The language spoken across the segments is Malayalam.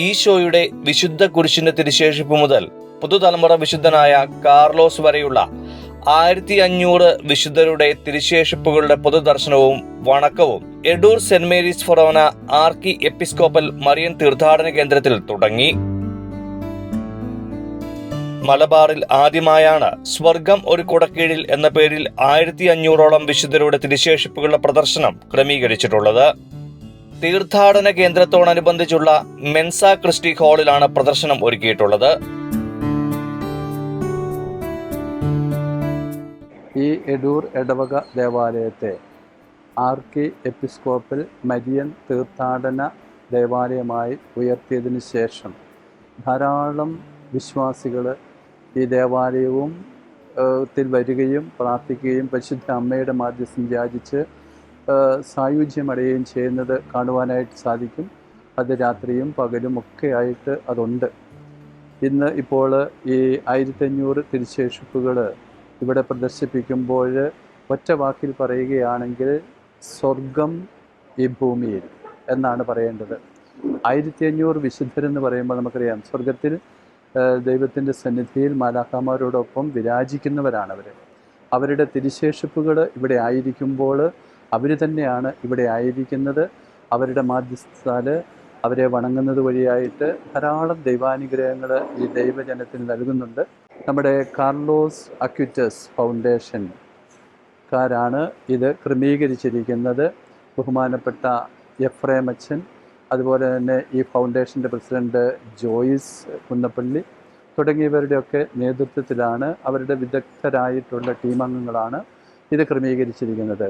ഈശോയുടെ വിശുദ്ധ കുരിശിന്റെ തിരുശേഷിപ്പ് മുതൽ പുതുതലമുറ വിശുദ്ധനായ കാർലോസ് വരെയുള്ള 1500 വിശുദ്ധരുടെ തിരുശേഷിപ്പുകളുടെ പൊതുദർശനവും വണക്കവും എഡൂർ സെന്റ് മേരീസ് ഫൊറോന ആർക്കി എപ്പിസ്കോപ്പൽ മറിയൻ തീർത്ഥാടന കേന്ദ്രത്തിൽ തുടങ്ങി. മലബാറിൽ ആദ്യമായാണ് സ്വർഗം ഒരു കുടക്കീഴിൽ എന്ന പേരിൽ 1500ഓളം വിശുദ്ധരുടെ തിരുശേഷിപ്പുകളുടെ പ്രദർശനം ക്രമീകരിച്ചിട്ടുള്ളത്. തീർത്ഥാടന കേന്ദ്രത്തോടനുബന്ധിച്ചുള്ള മെൻസ ക്രിസ്റ്റി ഹാളിലാണ് പ്രദർശനം ഒരുക്കിയിട്ടുള്ളത്. ഈ എഡൂർ ഇടവക ദേവാലയത്തെ ആർക്കി എപ്പിസ്കോപ്പൽ മരിയൻ തീർത്ഥാടന ദേവാലയമായി ഉയർത്തിയതിനു ശേഷം ധാരാളം വിശ്വാസികൾ ഈ ദേവാലയവും ത്തിൽ വരികയും പ്രാർത്ഥിക്കുകയും പരിശുദ്ധ അമ്മയുടെ മാധ്യസ്ഥം യാചിച്ച് സായുജ്യമടയുകയും ചെയ്യുന്നത് കാണുവാനായിട്ട് സാധിക്കും. അത് രാത്രിയും പകലും ഒക്കെ ആയിട്ട് അതുണ്ട്. ഇപ്പോൾ ഈ 1500 തിരുശേഷിപ്പുകൾ ഇവിടെ പ്രദർശിപ്പിക്കുമ്പോൾ ഒറ്റ വാക്കിൽ പറയുകയാണെങ്കിൽ സ്വർഗം ഈ ഭൂമിയിൽ എന്നാണ് പറയേണ്ടത്. 1500 വിശുദ്ധരെന്ന് പറയുമ്പോൾ നമുക്കറിയാം സ്വർഗത്തിൽ ദൈവത്തിൻ്റെ സന്നിധിയിൽ മാലാഖമാരോടൊപ്പം വിരാജിക്കുന്നവരാണവർ. അവരുടെ തിരുശേഷിപ്പുകൾ ഇവിടെ ആയിരിക്കുമ്പോൾ അവർ തന്നെയാണ് ഇവിടെ ആയിരിക്കുന്നത്. അവരുടെ മാധ്യസ്ഥത്താൽ അവരെ വണങ്ങുന്നത് വഴിയായിട്ട് ധാരാളം ദൈവാനുഗ്രഹങ്ങൾ ഈ ദൈവജനത്തിന് നൽകുന്നുണ്ട്. നമ്മുടെ കാർലോസ് അക്വിറ്റസ് ഫൗണ്ടേഷൻകാരാണ് ഇത് ക്രമീകരിച്ചിരിക്കുന്നത്. ബഹുമാനപ്പെട്ട എഫ്രേം അച്ഛൻ, അതുപോലെ തന്നെ ഈ ഫൗണ്ടേഷൻ്റെ പ്രസിഡന്റ് ജോയിസ് കുന്നപ്പള്ളി തുടങ്ങിയവരുടെയൊക്കെ നേതൃത്വത്തിലാണ്, അവരുടെ വിദഗ്ധരായിട്ടുള്ള ടീമംഗങ്ങളാണ് ഇത് ക്രമീകരിച്ചിരിക്കുന്നത്.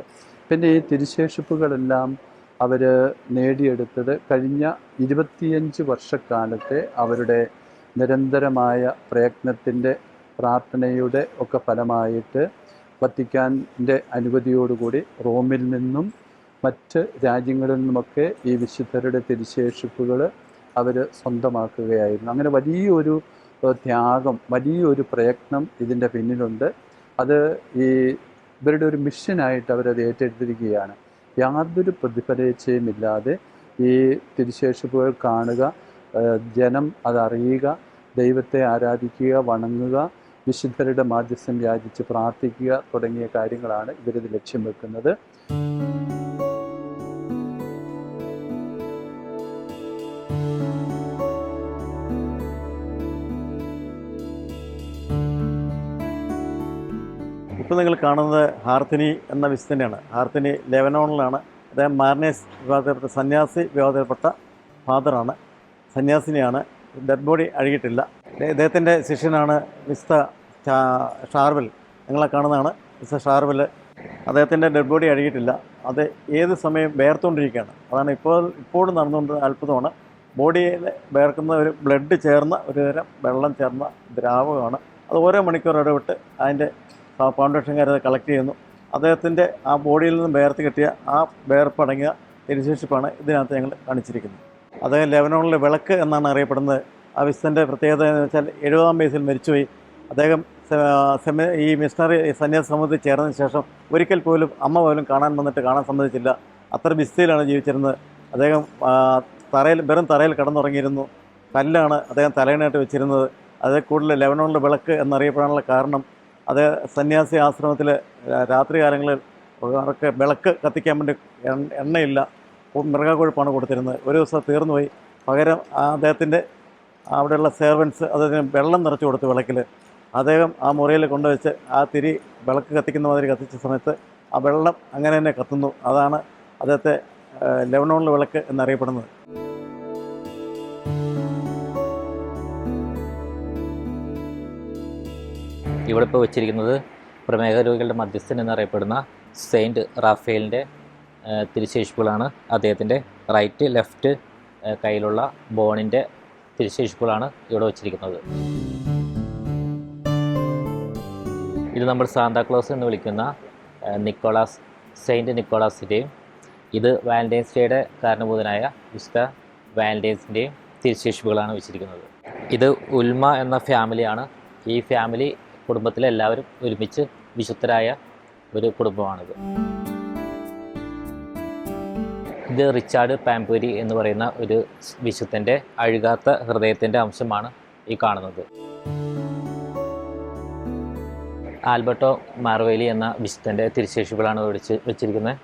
പിന്നെ ഈ തിരുശേഷിപ്പുകളെല്ലാം അവർ നേടിയെടുത്തത് കഴിഞ്ഞ 25 വർഷക്കാലത്തെ അവരുടെ നിരന്തരമായ പ്രയത്നത്തിൻ്റെ പ്രാർത്ഥനയുടെ ഒക്കെ ഫലമായിട്ട് വത്തിക്കാൻ്റെ അനുമതിയോടുകൂടി റോമിൽ നിന്നും മറ്റ് രാജ്യങ്ങളിൽ നിന്നുമൊക്കെ ഈ വിശുദ്ധരുടെ തിരുശേഷിപ്പുകൾ അവർ സ്വന്തമാക്കുകയായിരുന്നു. അങ്ങനെ വലിയൊരു ത്യാഗം, വലിയൊരു പ്രയത്നം ഇതിൻ്റെ പിന്നിലുണ്ട്. അത് ഇവരുടെ ഒരു മിഷനായിട്ട് അവരത് ഏറ്റെടുത്തിരിക്കുകയാണ്. യാതൊരു പ്രതിഫലേച്ഛയുമില്ലാതെ ഈ തിരുശേഷിപ്പുകൾ കാണുക, ജനം അതറിയുക, ദൈവത്തെ ആരാധിക്കുക, വണങ്ങുക, വിശുദ്ധരുടെ മാധ്യസ്ഥം യാചിച്ച് പ്രാർത്ഥിക്കുക തുടങ്ങിയ കാര്യങ്ങളാണ് ഇവരിത് ലക്ഷ്യം വെക്കുന്നത്. ഇപ്പോൾ നിങ്ങൾ കാണുന്നത് ഹാർത്തിനി എന്ന വിശുദ്ധനെയാണ്. ഹാർത്തിനി ലെബനോണിലാണ്. അദ്ദേഹം മാർനേസ് വിവാദപ്പെട്ട സന്യാസി വിവാദപ്പെട്ട ഫാദറാണ്, സന്യാസിനിയാണ്. Dead body അഴുകിയിട്ടില്ല. ഇദ്ദേഹത്തിൻ്റെ ശിഷ്യനാണ് മിസ്റ്റർ ഷാർവൽ. നിങ്ങളെ കാണുന്നതാണ് മിസ്റ്റർ ഷാർവൽ. അദ്ദേഹത്തിൻ്റെ ഡെഡ് ബോഡി അഴുകിയിട്ടില്ല. അത് ഏത് സമയം വേർത്തുകൊണ്ടിരിക്കുകയാണ്. അതാണ് ഇപ്പോഴും നടന്നുകൊണ്ട് അത്ഭുതമാണ്. ബോഡിയിൽ വേർക്കുന്ന ഒരു ബ്ലഡ് ചേർന്ന ഒരു തരം വെള്ളം ചേർന്ന ദ്രാവകമാണ്. അത് ഓരോ മണിക്കൂർ ഇടവിട്ട് അതിൻ്റെ ഫൗണ്ടേഷൻകാരത് കളക്ട് ചെയ്യുന്നു. അദ്ദേഹത്തിൻ്റെ ആ ബോഡിയിൽ നിന്നും വേർത്ത് കിട്ടിയ ആ വേർപ്പടങ്ങിയ തിരുശേഷിപ്പാണ് ഇതിനകത്ത് ഞങ്ങൾ കാണിച്ചിരിക്കുന്നത്. അദ്ദേഹം ലെബനോണിലെ വിളക്ക് എന്നാണ് അറിയപ്പെടുന്നത്. ആ വിശുദ്ധൻ്റെ പ്രത്യേകത എന്ന് വെച്ചാൽ 70-ാം വയസ്സിൽ മരിച്ചുപോയി. അദ്ദേഹം ഈ മിഷണറി സന്യാസ സമൂഹത്തിൽ ചേർന്നതിന് ശേഷം ഒരിക്കൽ പോലും അമ്മ പോലും കാണാൻ സമ്മതിച്ചില്ല. അത്ര വിസ്തയിലാണ് ജീവിച്ചിരുന്നത്. അദ്ദേഹം വെറും തറയിൽ കിടന്നുറങ്ങിയിരുന്നു. കല്ലാണ് അദ്ദേഹം തലയിണായിട്ട് വെച്ചിരുന്നത്. അതേ കൂടുതൽ ലെബനോണിലെ വിളക്ക് എന്നറിയപ്പെടാനുള്ള കാരണം അത് സന്യാസി ആശ്രമത്തിൽ രാത്രി കാലങ്ങളിൽ അവർക്ക് വിളക്ക് കത്തിക്കാൻ വേണ്ടി എണ്ണയില്ല, മൃഗക്കൊഴുപ്പാണ് കൊടുത്തിരുന്നത്. ഒരു ദിവസം തീർന്നുപോയി. പകരം അദ്ദേഹത്തിൻ്റെ അവിടെയുള്ള സെർവൻസ് അതിന് വെള്ളം നിറച്ച് കൊടുത്തു വിളക്കിൽ. അദ്ദേഹം ആ മുറിയിൽ കൊണ്ടുവച്ച് ആ തിരി വിളക്ക് കത്തിക്കുന്ന മാതിരി കത്തിച്ച സമയത്ത് ആ വെള്ളം അങ്ങനെ തന്നെ കത്തുന്നു. അതാണ് അദ്ദേഹത്തെ ലെബനോണിലെ വിളക്ക് എന്നറിയപ്പെടുന്നത്. ഇവിടെ ഇപ്പോൾ വെച്ചിരിക്കുന്നത് പ്രമേഹ രോഗികളുടെ മധ്യസ്ഥൻ എന്നറിയപ്പെടുന്ന സെയിൻറ്റ് റാഫേലിൻ്റെ തിരുശേഷിപ്പുകളാണ്. അദ്ദേഹത്തിൻ്റെ റൈറ്റ് ലെഫ്റ്റ് കയ്യിലുള്ള ബോണിൻ്റെ തിരുശേഷിപ്പുകളാണ് ഇവിടെ വച്ചിരിക്കുന്നത്. ഇത് നമ്മൾ സാന്താക്ലോസ് എന്ന് വിളിക്കുന്ന സെയിൻറ്റ് നിക്കോളാസിൻ്റെയും ഇത് വാലന്റൈൻസ് ഡേയുടെ കാരണഭൂതനായ വിശുദ്ധ വാലന്റൈൻസിൻ്റെയും തിരുശേഷിപ്പുകളാണ് വെച്ചിരിക്കുന്നത്. ഇത് ഉൽമ എന്ന ഫാമിലിയാണ്. ഈ ഫാമിലി കുടുംബത്തിലെ എല്ലാവരും ഒരുമിച്ച് വിശുദ്ധരായ ഒരു കുടുംബമാണിത്. ഇത് റിച്ചാർഡ് പാംപൂരി എന്ന് പറയുന്ന ഒരു വിശുദ്ധൻ്റെ അഴുകാത്ത ഹൃദയത്തിൻ്റെ അംശമാണ് ഈ കാണുന്നത്. ആൽബർട്ടോ മാർവേലി എന്ന വിശുദ്ധൻ്റെ തിരുശേഷിപ്പുകളാണ് വെച്ചിരിക്കുന്നത്.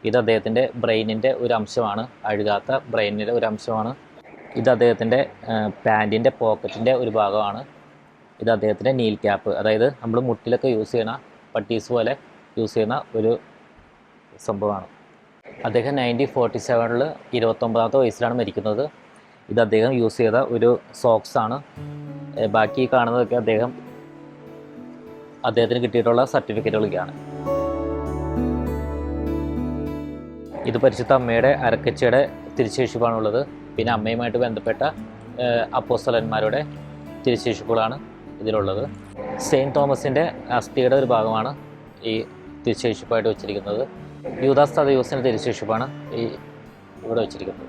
ഇത് അദ്ദേഹത്തിൻ്റെ ബ്രെയിനിൻ്റെ ഒരു അംശമാണ്, അഴുകാത്ത ബ്രെയിനിൻ്റെ ഒരു അംശമാണ്. ഇത് അദ്ദേഹത്തിൻ്റെ പാൻറ്റിൻ്റെ പോക്കറ്റിൻ്റെ ഒരു ഭാഗമാണ്. ഇത് അദ്ദേഹത്തിൻ്റെ നീൽ ക്യാപ്പ്, അതായത് നമ്മൾ മുട്ടിലൊക്കെ യൂസ് ചെയ്യണ പട്ടീസ് പോലെ യൂസ് ചെയ്യുന്ന ഒരു സംഭവമാണ്. അദ്ദേഹം 1947 29ാമത്തെ വയസ്സിലാണ് മരിക്കുന്നത്. ഇത് അദ്ദേഹം യൂസ് ചെയ്ത ഒരു സോക്സാണ്. ബാക്കി കാണുന്നതൊക്കെ അദ്ദേഹത്തിന് കിട്ടിയിട്ടുള്ള സർട്ടിഫിക്കറ്റുകളൊക്കെയാണ്. ഇത് പരിശുദ്ധ അമ്മയുടെ അരക്കച്ചയുടെ തിരുശേഷിപ്പാണുള്ളത്. പിന്നെ അമ്മയുമായിട്ട് ബന്ധപ്പെട്ട അപ്പോസ്തലന്മാരുടെ തിരുശേഷിപ്പുകളാണ് ഇതിലുള്ളത്. സെയിൻറ്റ് തോമസിൻ്റെ അസ്ഥിയുടെ ഒരു ഭാഗമാണ് ഈ തിരുശേഷിപ്പായിട്ട് വെച്ചിരിക്കുന്നത്. യൂദാസ് തദയൂസിൻ്റെ തിരുശേഷിപ്പാണ് ഈ ഇവിടെ വെച്ചിരിക്കുന്നത്.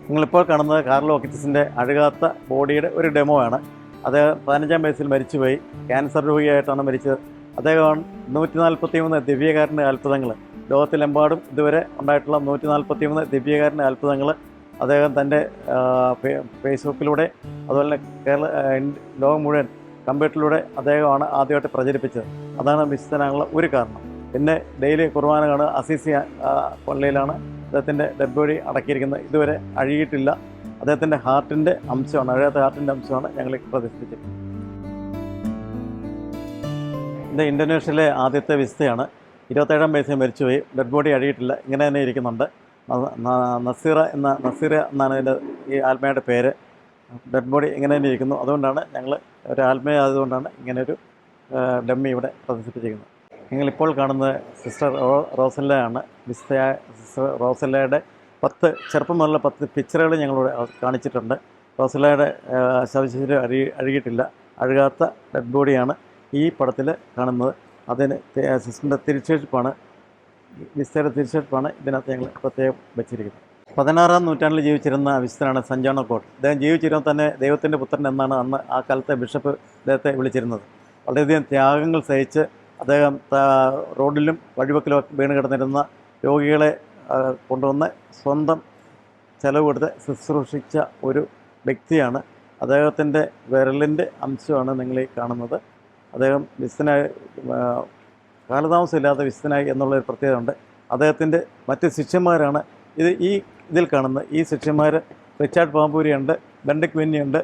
നിങ്ങളിപ്പോൾ കാണുന്നത് കാർലോ അക്വിറ്റസിൻ്റെ അഴുകാത്ത ബോഡിയുടെ ഒരു ഡെമോ ആണ്. അദ്ദേഹം 15ാം വയസ്സിൽ മരിച്ചുപോയി. ക്യാൻസർ രോഗിയായിട്ടാണ് മരിച്ചത്. അദ്ദേഹം 143 ദിവ്യകാരുണ്യ അത്ഭുതങ്ങൾ, ലോകത്തിലെമ്പാടും ഇതുവരെ ഉണ്ടായിട്ടുള്ള 143 ദിവ്യകാരുണ്യ അത്ഭുതങ്ങൾ അദ്ദേഹം തൻ്റെ ഫേസ്ബുക്കിലൂടെ അതുപോലെ ലോകം മുഴുവൻ കമ്പ്യൂട്ടറിലൂടെ അദ്ദേഹമാണ് ആദ്യമായിട്ട് പ്രചരിപ്പിച്ചത്. അതാണ് വിശുദ്ധനാകുള്ള ഒരു കാരണം. പിന്നെ ഡെയിലി കുർബാന കാണുക. അസീസി പള്ളിയിലാണ് അദ്ദേഹത്തിൻ്റെ ഡെഡ് ബോഡി അടക്കിയിരിക്കുന്നത്. ഇതുവരെ അഴുകിയിട്ടില്ല. അദ്ദേഹത്തിൻ്റെ ഹാർട്ടിൻ്റെ അംശമാണ്, അഴുകാത്ത ഹാർട്ടിൻ്റെ അംശമാണ് ഞങ്ങൾ പ്രദർശിപ്പിച്ചിരിക്കുന്നത്. ഇത് ഇന്തോനേഷ്യയിലെ ആദ്യത്തെ വിശുദ്ധയാണ്. 27ാം വയസ്സിൽ മരിച്ചുപോയി. ഡെഡ് ബോഡി അഴുകിയിട്ടില്ല, ഇങ്ങനെ തന്നെ ഇരിക്കുന്നുണ്ട്. നസീറ എന്നാണ് ഇതിൻ്റെ ഈ ആത്മയുടെ പേര്. ഡെഡ് ബോഡി ഇങ്ങനെ തന്നെ ഇരിക്കുന്നു. അതുകൊണ്ടാണ് ഞങ്ങൾ ഒരു ആത്മീയ ആയതുകൊണ്ടാണ് ഇങ്ങനൊരു ഡമ്മി ഇവിടെ പ്രദർശിപ്പിച്ചിരിക്കുന്നത്. നിങ്ങളിപ്പോൾ കാണുന്നത് സിസ്റ്റർ റോസല്ലയാണ്. വിശുദ്ധയായ സിസ്റ്റർ റോസല്ലയുടെ 10 ചെറുപ്പം മുതലുള്ള 10 പിക്ചറുകൾ ഞങ്ങളിവിടെ കാണിച്ചിട്ടുണ്ട്. റോസല്ലയുടെ ശവശരീരം അഴുകിയിട്ടില്ല, അഴുകാത്ത ഡെഡ് ബോഡിയാണ് ഈ പടത്തിൽ കാണുന്നത്. അതിന് സിസ്റ്ററിൻ്റെ തിരുശേഷിപ്പാണ്, വിശുദ്ധയുടെ തിരുശേഷിപ്പാണ് ഇതിനകത്ത് ഞങ്ങൾ പ്രത്യേകം വെച്ചിരിക്കുന്നത്. 16ാം നൂറ്റാണ്ടിൽ ജീവിച്ചിരുന്ന വിശുദ്ധനാണ് സെൻറ്റ് ജോൺ ഓഫ് ഗോഡ്. അദ്ദേഹം ജീവിച്ചിരുന്ന തന്നെ ദൈവത്തിൻ്റെ പുത്രൻ എന്നാണ് അന്ന് ആ കാലത്തെ ബിഷപ്പ് അദ്ദേഹത്തെ വിളിച്ചിരുന്നത്. വളരെയധികം ത്യാഗങ്ങൾ സഹിച്ച് അദ്ദേഹം റോഡിലും വഴിവെക്കിലും വീണ് കിടന്നിരുന്ന രോഗികളെ കൊണ്ടുവന്ന് സ്വന്തം ചെലവ് കൊടുത്ത് ശുശ്രൂഷിച്ച ഒരു വ്യക്തിയാണ്. അദ്ദേഹത്തിൻ്റെ വിരലിൻ്റെ അംശമാണ് നിങ്ങൾ ഈ കാണുന്നത്. അദ്ദേഹം വിശുദ്ധനായി കാലതാമസമില്ലാതെ വിശുദ്ധനായി എന്നുള്ളൊരു പ്രത്യേകതയുണ്ട്. അദ്ദേഹത്തിൻ്റെ മറ്റ് ശിഷ്യന്മാരാണ് ഇതിൽ കാണുന്നത്. ഈ ശിഷ്യന്മാർ റിച്ചാർഡ് പാമ്പൂരിയുണ്ട്, ബെൻഡിക് വിന്നിയുണ്ട്,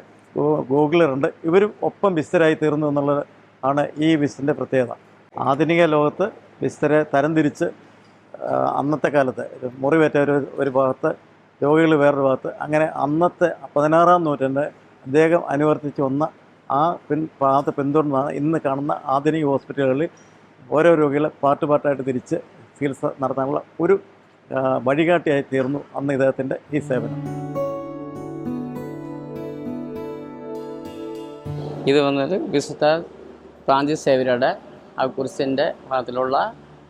ഗോഗ്ലറുണ്ട്. ഇവരും ഒപ്പം വിശുദ്ധരായി തീർന്നു എന്നുള്ളത് ആണ് ഈ വിശുദ്ധൻ്റെ പ്രത്യേകത. ആധുനിക ലോകത്ത് വിശുദ്ധരെ തരംതിരിച്ച് അന്നത്തെ കാലത്ത് മുറിവേറ്റ ഒരു ഭാഗത്ത്, രോഗികൾ വേറൊരു ഭാഗത്ത്, അങ്ങനെ അന്നത്തെ 16ാം നൂറ്റാണ്ട് അദ്ദേഹം അനുവർത്തിച്ച് വന്ന ആ പാത പിന്തുടർന്നാണ് ഇന്ന് കാണുന്ന ആധുനിക ഹോസ്പിറ്റലുകളിൽ ഓരോ രോഗികളെ പാർട്ടായിട്ട് തിരിച്ച് ചികിത്സ നടത്താനുള്ള ഒരു വഴികാട്ടിയായി തീർന്നു അന്ന് ഇദ്ദേഹത്തിൻ്റെ ഈ സേവനം. ഇത് വന്നത് വിശുദ്ധ ഫ്രാൻസിസ് സേവ്യറുടെ ആ കുരിശിൻ്റെ ഭാഗത്തിലുള്ള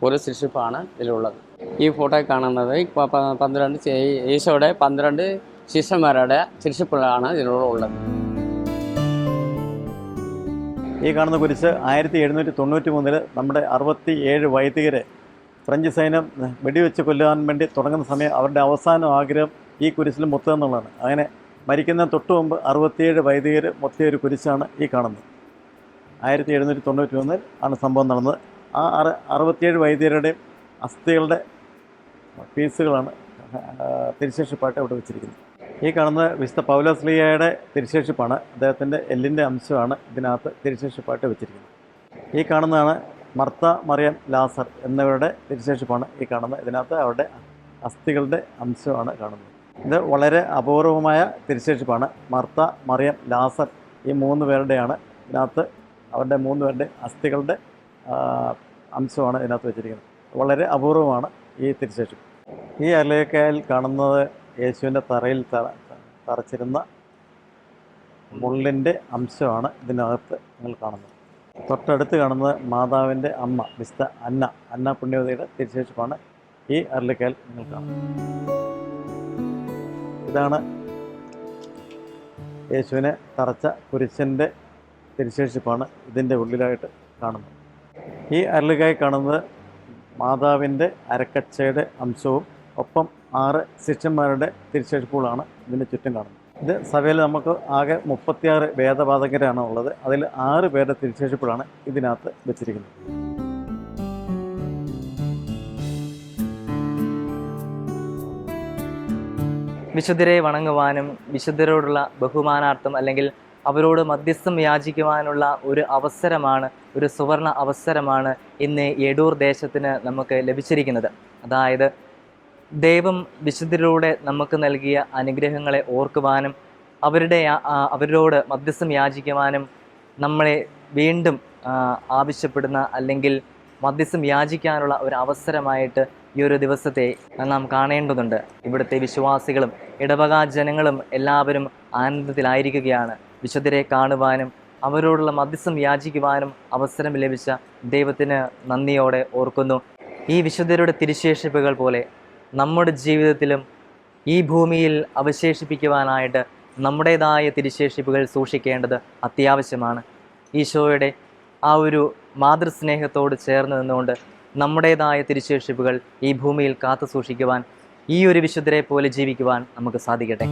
ഒരു ശിശുപ്പാണ് ഇതിലുള്ളത്. ഈ ഫോട്ടോയിൽ കാണുന്നത് 12 ഈശോയുടെ 12 ശിഷ്യന്മാരുടെ ശിശുപ്പുകളാണ് ഇതിലുള്ളത്. ഈ കാണുന്ന കുരിശ് 1793 നമ്മുടെ 67 വൈദികരെ ഫ്രഞ്ച് സൈന്യം വെടിവെച്ച് കൊല്ലാൻ വേണ്ടി തുടങ്ങുന്ന സമയം അവരുടെ അവസാന ആഗ്രഹം ഈ കുരിശിൽ മുത്തുക എന്നുള്ളതാണ്. അങ്ങനെ മരിക്കുന്ന തൊട്ട് മുമ്പ് 67 വൈദികർ മൊത്തിയ ഒരു കുരിശാണ് ഈ കാണുന്നത്. 1793 ആണ് സംഭവം നടന്നത്. ആ 67 വൈദികരുടെയും അസ്ഥികളുടെ പീസുകളാണ് തിരുശേഷിപ്പായിട്ട് ഇവിടെ വെച്ചിരിക്കുന്നത്. ഈ കാണുന്നത് വിശുദ്ധ പൗലോസ്ലീഹയുടെ തിരുശേഷിപ്പാണ്. അദ്ദേഹത്തിൻ്റെ എല്ലിൻ്റെ അംശമാണ് ഇതിനകത്ത് തിരുശേഷിപ്പായിട്ട് വെച്ചിരിക്കുന്നത്. ഈ കാണുന്നതാണ് മർത്ത, മറിയം, ലാസർ എന്നിവരുടെ തിരുശേഷിപ്പാണ് ഈ കാണുന്നത്. ഇതിനകത്ത് അവരുടെ അസ്ഥികളുടെ അംശമാണ് കാണുന്നത്. ഇത് വളരെ അപൂർവമായ തിരുശേഷിപ്പാണ്. മർത്ത, മറിയം, ലാസർ ഈ 3 പേരുടെയാണ് ഇതിനകത്ത്, അവരുടെ 3 പേരുടെ അസ്ഥികളുടെ അംശമാണ് ഇതിനകത്ത് വെച്ചിരിക്കുന്നത്. വളരെ അപൂർവമാണ് ഈ തിരുശേഷിപ്പ്. ഈ അരലേക്കായിൽ കാണുന്നത് യേശുവിൻ്റെ തറയിൽ തറച്ചിരുന്ന മുള്ളിൻ്റെ അംശമാണ് ഇതിനകത്ത് നിങ്ങൾ കാണുന്നത്. തൊട്ടടുത്ത് കാണുന്നത് മാതാവിൻ്റെ അമ്മ വിശുദ്ധ അന്ന പുണ്യവതിയുടെ തിരുശേഷിപ്പാണ് ഈ അരളിക്കായൽ നിങ്ങൾ കാണുന്നത്. ഇതാണ് യേശുവിനെ തറച്ച കുരിശൻ്റെ തിരുശേഷിപ്പാണ് ഇതിൻ്റെ ഉള്ളിലായിട്ട് കാണുന്നത്. ഈ അരളിക്കായ് കാണുന്നത് മാതാവിൻ്റെ അരക്കച്ചയുടെ അംശവും ഒപ്പം 6 ശിഷ്യന്മാരുടെ തിരുശേഷിപ്പുകളാണ് ഇതിന് ചുറ്റും കാണുന്നത്. ഇത് സഭയിൽ നമുക്ക് ആകെ 36 വേദപാതകരാണ് ഉള്ളത്. അതിൽ 6 പേരുടെ തിരുശേഷിപ്പുകളാണ് ഇതിനകത്ത് വെച്ചിരിക്കുന്നത്. വിശുദ്ധരെ വണങ്ങുവാനും വിശുദ്ധരോടുള്ള ബഹുമാനാർത്ഥം അല്ലെങ്കിൽ അവരോട് മധ്യസ്ഥം യാചിക്കുവാനുള്ള ഒരു അവസരമാണ്, ഒരു സുവർണ അവസരമാണ് ഇന്ന് എടൂർ ദേശത്തിന് നമുക്ക് ലഭിച്ചിരിക്കുന്നത്. അതായത് ദൈവം വിശുദ്ധരിലൂടെ നമുക്ക് നൽകിയ അനുഗ്രഹങ്ങളെ ഓർക്കുവാനും അവരോട് മധ്യസ്ഥം യാചിക്കുവാനും നമ്മളെ വീണ്ടും ആവശ്യപ്പെടുന്ന അല്ലെങ്കിൽ മധ്യസ്ഥം യാചിക്കാനുള്ള ഒരു അവസരമായിട്ട് ഈ ഒരു ദിവസത്തെ നാം കാണേണ്ടതുണ്ട്. ഇവിടുത്തെ വിശ്വാസികളും ഇടവക ജനങ്ങളും എല്ലാവരും ആനന്ദത്തിലായിരിക്കുകയാണ്. വിശുദ്ധരെ കാണുവാനും അവരോടുള്ള മധ്യസ്ഥം യാചിക്കുവാനും അവസരം ലഭിച്ച ദൈവത്തിന് നന്ദിയോടെ ഓർക്കുന്നു. ഈ വിശുദ്ധരുടെ തിരുശേഷിപ്പുകൾ പോലെ നമ്മുടെ ജീവിതത്തിലും ഈ ഭൂമിയിൽ അവശേഷിപ്പിക്കുവാനായിട്ട് നമ്മുടേതായ തിരുശേഷിപ്പുകൾ സൂക്ഷിക്കേണ്ടത് അത്യാവശ്യമാണ്. ഈശോയുടെ ആ ഒരു മാതൃസ്നേഹത്തോട് ചേർന്ന് നിന്നുകൊണ്ട് നമ്മുടേതായ തിരുശേഷിപ്പുകൾ ഈ ഭൂമിയിൽ കാത്തു സൂക്ഷിക്കുവാൻ, ഈ ഒരു വിശുദ്ധരെ പോലെ ജീവിക്കുവാൻ നമുക്ക് സാധിക്കട്ടെ.